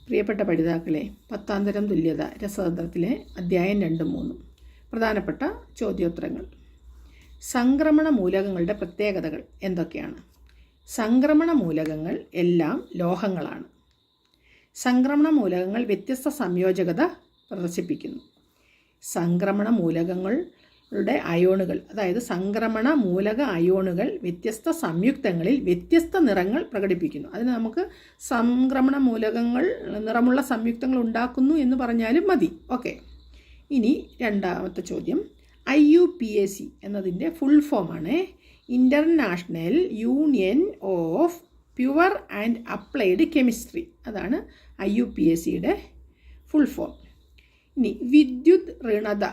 പ്രിയപ്പെട്ട പഠിതാക്കളെ, 10ാം തരം തുല്യത രസതന്ത്രത്തിലെ അധ്യായം 2-3 പ്രധാനപ്പെട്ട ചോദ്യോത്തരങ്ങൾ. സംക്രമണ മൂലകങ്ങളുടെ പ്രത്യേകതകൾ എന്തൊക്കെയാണ്? സംക്രമണ മൂലകങ്ങൾ എല്ലാം ലോഹങ്ങളാണ്. സംക്രമണ മൂലകങ്ങൾ വ്യത്യസ്ത സംയോജകത പ്രദർശിപ്പിക്കുന്നു. സംക്രമണ മൂലകങ്ങളുടെ അയോണുകൾ, അതായത് സംക്രമണ മൂലക അയോണുകൾ വ്യത്യസ്ത സംയുക്തങ്ങളിൽ വ്യത്യസ്ത നിറങ്ങൾ പ്രകടിപ്പിക്കുന്നു. അതിന് നമുക്ക് സംക്രമണ മൂലകങ്ങൾ നിറമുള്ള സംയുക്തങ്ങൾ ഉണ്ടാക്കുന്നു എന്ന് പറഞ്ഞാലും മതി. ഓക്കെ, ഇനി രണ്ടാമത്തെ ചോദ്യം. IUPAC എന്നതിൻ്റെ ഫുൾ ഫോമാണ് international union of pure and applied chemistry. അതാണ് IUPACയുടെ ഫുൾ ഫോം. ഇനി വിദ്യുത് ഋണത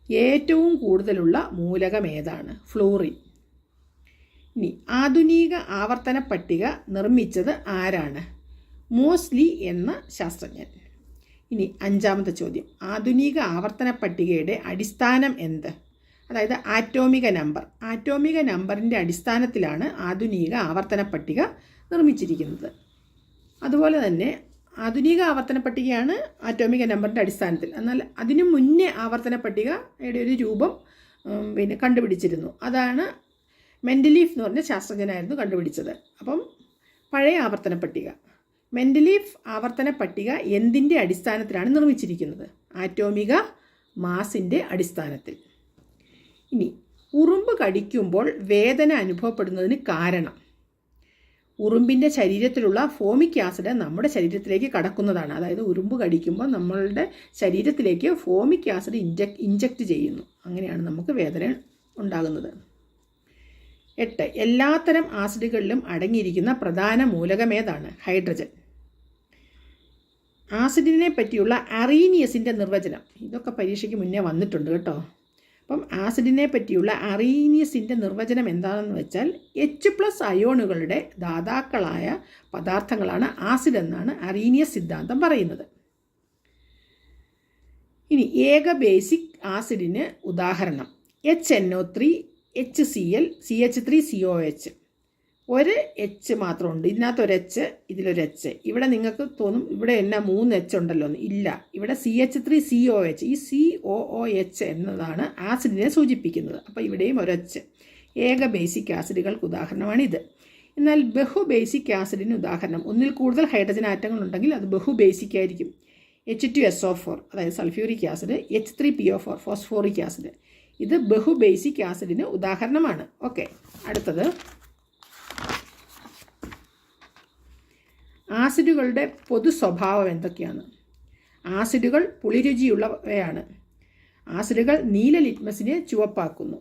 ഏറ്റവും കൂടുതലുള്ള മൂലകം ഏതാണ്? ഫ്ലൂറിൻ. ഇനി ആധുനിക ആവർത്തന പട്ടിക നിർമ്മിച്ചത് ആരാണ്? മോസ്ലി എന്ന ശാസ്ത്രജ്ഞൻ. ഇനി 5ാമത്തെ ചോദ്യം. ആധുനിക ആവർത്തന പട്ടികയുടെ അടിസ്ഥാനം എന്ത്? അതായത് ആറ്റോമിക നമ്പർ. ആറ്റോമിക നമ്പറിൻ്റെ അടിസ്ഥാനത്തിലാണ് ആധുനിക ആവർത്തന പട്ടിക നിർമ്മിച്ചിരിക്കുന്നത്. അതുപോലെ തന്നെ ആധുനിക ആവർത്തന പട്ടികയാണ് ആറ്റോമിക നമ്പറിൻ്റെ അടിസ്ഥാനത്തിൽ. എന്നാൽ അതിനു മുന്നേ ആവർത്തന പട്ടികയുടെ ഒരു രൂപം കണ്ടുപിടിച്ചിരുന്നു. അതാണ് മെൻഡലീഫ് എന്ന് പറഞ്ഞ ശാസ്ത്രജ്ഞനായിരുന്നു കണ്ടുപിടിച്ചത്. അപ്പം പഴയ ആവർത്തന പട്ടിക. മെൻഡലീഫ് ആവർത്തന പട്ടിക എന്തിൻ്റെ അടിസ്ഥാനത്തിലാണ് നിർമ്മിച്ചിരിക്കുന്നത്? ആറ്റോമിക മാസിൻ്റെ അടിസ്ഥാനത്തിൽ. ഇനി ഉറുമ്പ് കടിക്കുമ്പോൾ വേദന അനുഭവപ്പെടുന്നതിന് കാരണം? ഉറുമ്പിൻ്റെ ശരീരത്തിലുള്ള ഫോമിക് ആസിഡ് നമ്മുടെ ശരീരത്തിലേക്ക് കടക്കുന്നതാണ്. അതായത് ഉറുമ്പ് കടിക്കുമ്പോൾ നമ്മളുടെ ശരീരത്തിലേക്ക് ഫോമിക് ആസിഡ് ഇഞ്ചക്റ്റ് ചെയ്യുന്നു. അങ്ങനെയാണ് നമുക്ക് വേദന ഉണ്ടാകുന്നത്. 8. എല്ലാത്തരം ആസിഡുകളിലും അടങ്ങിയിരിക്കുന്ന പ്രധാന മൂലകം ഏതാണ്? ഹൈഡ്രജൻ. ആസിഡിനെ പറ്റിയുള്ള അറീനിയസിൻ്റെ നിർവചനം. ഇതൊക്കെ പരീക്ഷയ്ക്ക് മുന്നേ വന്നിട്ടുണ്ട് കേട്ടോ. അപ്പം ആസിഡിനെ പറ്റിയുള്ള അറീനിയസിൻ്റെ നിർവചനം എന്താണെന്ന് വെച്ചാൽ H+ അയോണുകളുടെ ദാതാക്കളായ പദാർത്ഥങ്ങളാണ് ആസിഡ് എന്നാണ് അറീനിയസ് സിദ്ധാന്തം പറയുന്നത്. ഇനി ഏക ബേസിക് ആസിഡിന് ഉദാഹരണം? HNO3, HCl, CH3COH. ഒരു എച്ച് മാത്രമുണ്ട്. ഇതിനകത്തൊരു എച്ച്, ഇതിലൊരു എച്ച്. ഇവിടെ നിങ്ങൾക്ക് തോന്നും ഇവിടെ എന്നാ 3 H ഉണ്ടല്ലോ എന്ന്. ഇല്ല, ഇവിടെ CH3COH. ഈ COOH എന്നതാണ് ആസിഡിനെ സൂചിപ്പിക്കുന്നത്. അപ്പോൾ ഇവിടെയും ഒരു എച്ച്. ഏക ബേസിക് ആസിഡുകൾക്ക് ഉദാഹരണമാണിത്. എന്നാൽ ബഹു ബേസിക് ആസിഡിന് ഉദാഹരണം? ഒന്നിൽ കൂടുതൽ ഹൈഡ്രജൻ ആറ്റങ്ങൾ ഉണ്ടെങ്കിൽ അത് ബഹു ബേസിക് ആയിരിക്കും. H2SO4 അതായത് sulphuric acid, H3PO4 phosphoric acid. ഇത് ബഹു ബേസിക് ആസിഡിന് ഉദാഹരണമാണ്. ഓക്കെ, അടുത്തത്. ആസിഡുകളുടെ പൊതു സ്വഭാവം എന്തൊക്കെയാണ്? ആസിഡുകൾ പുളിരുചിയുള്ളവയാണ്. ആസിഡുകൾ നീല ലിറ്റ്മസിനെ ചുവപ്പാക്കുന്നു.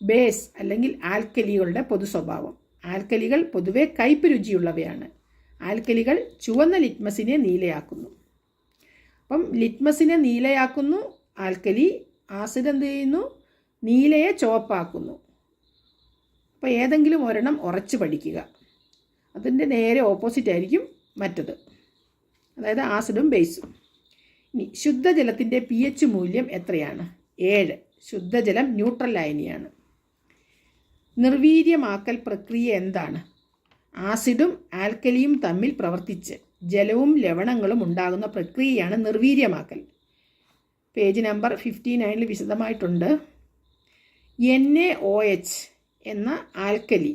ബേസ് അല്ലെങ്കിൽ ആൽക്കലികളുടെ പൊതു സ്വഭാവം. ആൽക്കലികൾ പൊതുവെ കയ്പ് രുചിയുള്ളവയാണ്. ആൽക്കലികൾ ചുവന്ന ലിറ്റ്മസിനെ നീലയാക്കുന്നു. അപ്പം ലിറ്റ്മസിനെ നീലയാക്കുന്നു ആൽക്കലി. ആസിഡ് എന്ത് ചെയ്യുന്നു? നീലയെ ചുവപ്പാക്കുന്നു. അപ്പോൾ ഏതെങ്കിലും ഒരെണ്ണം ഉറച്ചു പഠിക്കുക. അതിൻ്റെ നേരെ ഓപ്പോസിറ്റ് ആയിരിക്കും മറ്റത്, അതായത് ആസിഡും ബേസും. ഇനി ശുദ്ധജലത്തിൻ്റെ pH മൂല്യം എത്രയാണ്? 7. ശുദ്ധജലം ന്യൂട്രൽ അയനിയാണ്. നിർവീര്യമാക്കൽ പ്രക്രിയ എന്താണ്? ആസിഡും ആൽക്കലിയും തമ്മിൽ പ്രവർത്തിച്ച് ജലവും ലവണങ്ങളും ഉണ്ടാകുന്ന പ്രക്രിയയാണ് നിർവീര്യമാക്കൽ. പേജ് നമ്പർ 59 വിശദമായിട്ടുണ്ട്. NaOH എന്ന ആൽക്കലി,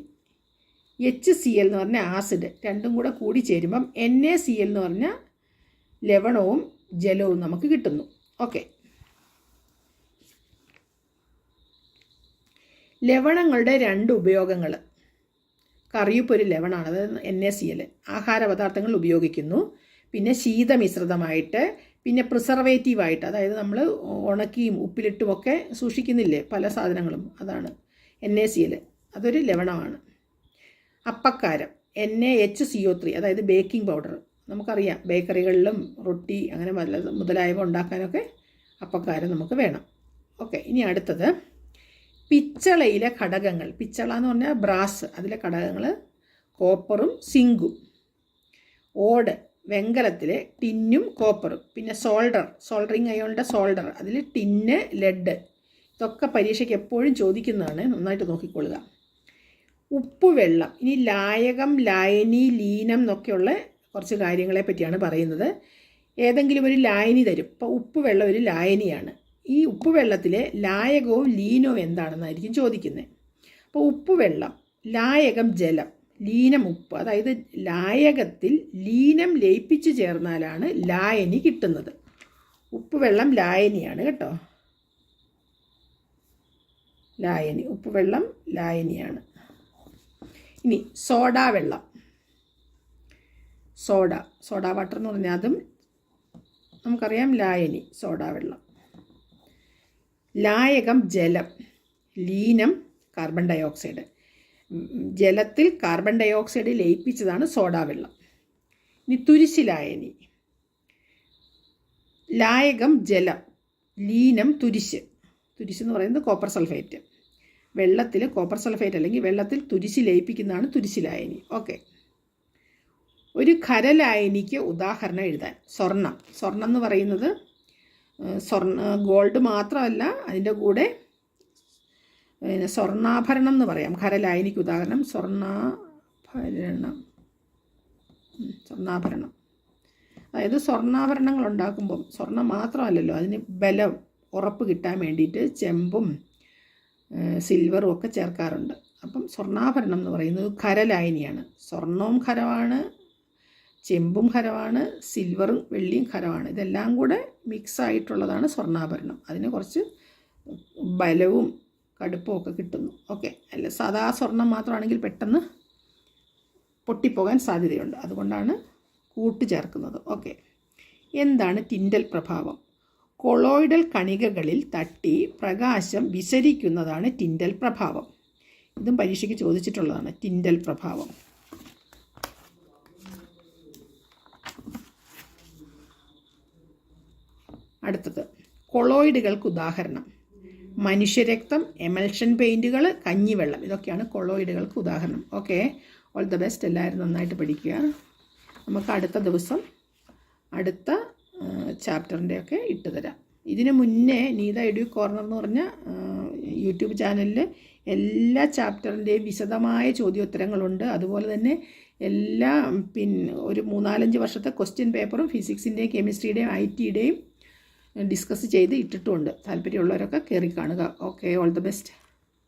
HCl എന്ന് പറഞ്ഞ ആസിഡ് രണ്ടും കൂടി ചേരുമ്പം NaCl എന്ന് പറഞ്ഞ ലവണവും ജലവും നമുക്ക് കിട്ടുന്നു. ഓക്കെ, ലവണങ്ങളുടെ 2 ഉപയോഗങ്ങൾ. കറിയുപ്പ് ഒരു ലവണമാണ്, അതായത് NaCl. ആഹാര പദാർത്ഥങ്ങൾ ഉപയോഗിക്കുന്നു. പിന്നെ ശീതമിശ്രിതമായിട്ട്, പിന്നെ പ്രിസർവേറ്റീവായിട്ട്, അതായത് നമ്മൾ ഉണക്കിയും ഉപ്പിലിട്ടുമൊക്കെ സൂക്ഷിക്കുന്നില്ലേ പല സാധനങ്ങളും, അതാണ് NaCl. അതൊരു ലവണമാണ്. അപ്പക്കാരം NaHCO3, അതായത് ബേക്കിംഗ് പൗഡർ. നമുക്കറിയാം ബേക്കറികളിലും റൊട്ടി അങ്ങനെ മുതലായവ ഉണ്ടാക്കാനൊക്കെ അപ്പക്കാരം നമുക്ക് വേണം. ഓക്കെ, ഇനി അടുത്തത്. പിച്ചളയിലെ ഘടകങ്ങൾ. പിച്ചള എന്ന് പറഞ്ഞാൽ ബ്രാസ്. അതിലെ ഘടകങ്ങൾ കോപ്പറും സിങ്കും. ഓട് വെങ്കലത്തിലെ ടിന്നും കോപ്പറും. പിന്നെ സോൾഡറിങ് അയോണിൻ്റെ സോൾഡർ, അതിൽ ടിന്ന്, ലെഡ്. ഇതൊക്കെ പരീക്ഷയ്ക്ക് എപ്പോഴും ചോദിക്കുന്നതാണ്, നന്നായിട്ട് നോക്കിക്കൊള്ളുക. ഉപ്പുവെള്ളം. ഇനി ലായകം, ലായനി, ലീനം എന്നൊക്കെയുള്ള കുറച്ച് കാര്യങ്ങളെ പറ്റിയാണ് പറയുന്നത്. ഏതെങ്കിലും ഒരു ലായനി തരും. ഇപ്പോൾ ഉപ്പ് വെള്ളം ഒരു ലായനിയാണ്. ഈ ഉപ്പ് വെള്ളത്തിലെ ലായകവും ലീനവും എന്താണെന്നായിരിക്കും ചോദിക്കുന്നത്. അപ്പോൾ ഉപ്പ് വെള്ളം, ലായകം ജലം, ലീനം ഉപ്പ്. അതായത് ലായകത്തിൽ ലീനം ലയിപ്പിച്ച് ചേർന്നാലാണ് ലായനി കിട്ടുന്നത്. ഉപ്പ് വെള്ളം ലായനിയാണ് കേട്ടോ. ലായനി, ഉപ്പ് വെള്ളം ലായനിയാണ്. ഇനി സോഡാ വെള്ളം, സോഡാ വാട്ടർ എന്ന് പറഞ്ഞാൽ അതും നമുക്കറിയാം ലായനി, സോഡാ വെള്ളം. ലായകം ജലം, ലീനം കാർബൺ ഡയോക്സൈഡ്. ജലത്തിൽ കാർബൺ ഡയോക്സൈഡ് ലയിപ്പിച്ചതാണ് സോഡാ വെള്ളം. ഇനി തുരിശ് ലായനി, ലായകം ജലം, ലീനം തുരിശ്. തുരിശ് എന്ന് പറയുന്നത് കോപ്പർ സൾഫേറ്റ്. വെള്ളത്തിൽ കോപ്പർ സൾഫേറ്റ് അല്ലെങ്കിൽ വെള്ളത്തിൽ തുരിശ് ലയിപ്പിക്കുന്നതാണ് തുരിശ് ലായനി. ഓക്കെ. ഒരു ഖരലായനിക്ക് ഉദാഹരണം എഴുതാൻ. സ്വർണം എന്ന് പറയുന്നത് ഗോൾഡ് മാത്രമല്ല, അതിൻ്റെ കൂടെ സ്വർണ്ണാഭരണം എന്ന് പറയാം. ഖരലായനിക്ക് ഉദാഹരണം സ്വർണ്ണാഭരണം. അതായത് സ്വർണ്ണാഭരണങ്ങൾ ഉണ്ടാക്കുമ്പം സ്വർണ്ണം മാത്രമല്ലല്ലോ, അതിന് ബലം, ഉറപ്പ് കിട്ടാൻ വേണ്ടിയിട്ട് ചെമ്പും സിൽവറും ഒക്കെ ചേർക്കാറുണ്ട്. അപ്പം സ്വർണ്ണാഭരണം എന്ന് പറയുന്നത് ഖരലായനിയാണ്. സ്വർണവും ഖരമാണ്, ചെമ്പും ഖരമാണ്, സിൽവറും വെള്ളിയും ഖരമാണ്. ഇതെല്ലാം കൂടെ മിക്സ് ആയിട്ടുള്ളതാണ് സ്വർണ്ണാഭരണം. അതിന് കുറച്ച് ബലവും കടുപ്പവും ഒക്കെ കിട്ടുന്നു. ഓക്കെ. അല്ല സാധാ സ്വർണം മാത്രമാണെങ്കിൽ പെട്ടെന്ന് പൊട്ടിപ്പോകാൻ സാധ്യതയുണ്ട്. അതുകൊണ്ടാണ് കൂട്ട് ചേർക്കുന്നത്. ഓക്കെ. എന്താണ് ടിൻഡൽ പ്രഭാവം? കൊളോയിഡൽ കണികകളിൽ തട്ടി പ്രകാശം വിസരിക്കുന്നതാണ് ടിൻഡൽ പ്രഭാവം. ഇതും പരീക്ഷയ്ക്ക് ചോദിച്ചിട്ടുള്ളതാണ്, ടിൻഡൽ പ്രഭാവം. അടുത്തത് കൊളോയിഡുകൾക്ക് ഉദാഹരണം. മനുഷ്യരക്തം, എമൽഷൻ പെയിൻറ്റുകൾ, കഞ്ഞിവെള്ളം, ഇതൊക്കെയാണ് കൊളോയിഡുകൾക്ക് ഉദാഹരണം. ഓക്കെ. All the best. എല്ലാവരും നന്നായിട്ട് പഠിക്കുക. നമുക്ക് അടുത്ത ദിവസം അടുത്ത ചാപ്റ്ററിൻ്റെയൊക്കെ ഇട്ട് തരാം. ഇതിന് മുന്നേ നീത എഡ്യൂ കോർണർ എന്ന് പറഞ്ഞ യൂട്യൂബ് ചാനലിൽ എല്ലാ ചാപ്റ്ററിൻ്റെയും വിശദമായ ചോദ്യോത്തരങ്ങളുണ്ട്. അതുപോലെ തന്നെ എല്ലാ ഒരു 3-4 വർഷത്തെ ക്വസ്റ്റ്യൻ പേപ്പറും ഫിസിക്സിൻ്റെയും കെമിസ്ട്രിയുടെയും IT യുടെയും ഡിസ്കസ് ചെയ്ത് ഇട്ടിട്ടുമുണ്ട്. താല്പര്യമുള്ളവരൊക്കെ കയറി കാണുക. ഓക്കെ. All the best.